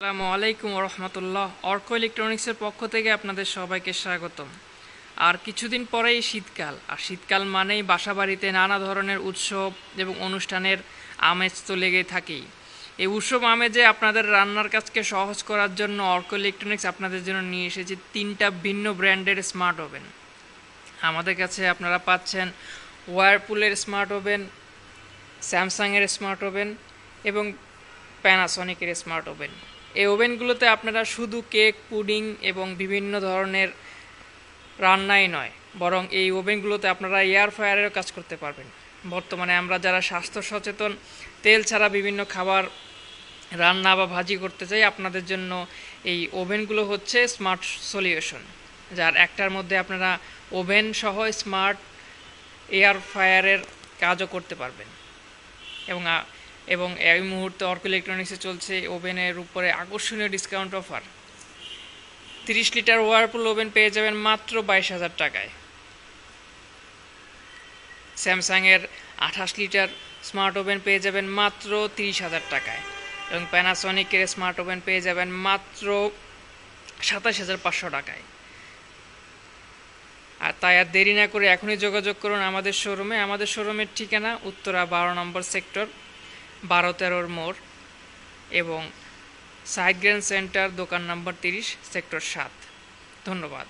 আসসালামু আলাইকুম রহমতুল্লাহ। অর্ক ইলেকট্রনিক্সের পক্ষ থেকে আপনাদের সবাইকে স্বাগতম। আর কিছুদিন পরেই শীতকাল, আর শীতকাল মানেই বাসাবাড়িতে নানা ধরনের উৎসব এবং অনুষ্ঠানের আমেজ তো লেগেই থাকেই। এই উৎসব আমেজে আপনাদের রান্নার কাজকে সহজ করার জন্য অর্ক ইলেকট্রনিক্স আপনাদের জন্য নিয়ে এসেছে 3টা ভিন্ন ব্র্যান্ডের স্মার্ট ওভেন। আমাদের কাছে আপনারা পাচ্ছেন ওয়ারপুলের স্মার্ট ওভেন, স্যামসাংয়ের স্মার্ট ওভেন এবং প্যানাসনিকের স্মার্ট ওভেন। এই ওভেনগুলোতে আপনারা শুধু কেক, পুডিং এবং বিভিন্ন ধরনের রান্নাই নয়, বরং এই ওভেনগুলোতে আপনারা এয়ার ফ্রায়ারেরও কাজ করতে পারবেন। বর্তমানে আমরা যারা স্বাস্থ্য সচেতন, তেল ছাড়া বিভিন্ন খাবার রান্না বা ভাজি করতে চাই, আপনাদের জন্য এই ওভেনগুলো হচ্ছে স্মার্ট সলিউশন, যার একটার মধ্যে আপনারা ওভেন সহ স্মার্ট এয়ার ফ্রায়ারের কাজও করতে পারবেন। এবং এই মুহূর্তে অর্ক ইলেকট্রনিক্সে চলছে ওভেনের উপরে আকর্ষণীয় discount offer. 30 litre Whirlpool oven পেয়ে যাবেন মাত্র 22,000 টাকায়। স্যামসাংয়ের 28 লিটার স্মার্ট ওভেন পেয়ে যাবেন মাত্র 30,000 টাকায়, এবং প্যানাসনিকের স্মার্ট ওভেন পেয়ে যাবেন মাত্র 27,500 টাকায়। আর তাই আর দেরি না করে এখনই যোগাযোগ করুন আমাদের শোরুমে। আমাদের শোরুমের ঠিকানা উত্তরা 12 নম্বর সেক্টর, 12-13 মোড়, এবং সাইড গ্র্যান্ড সেন্টার, দোকান নম্বর 30, সেক্টর 7। ধন্যবাদ।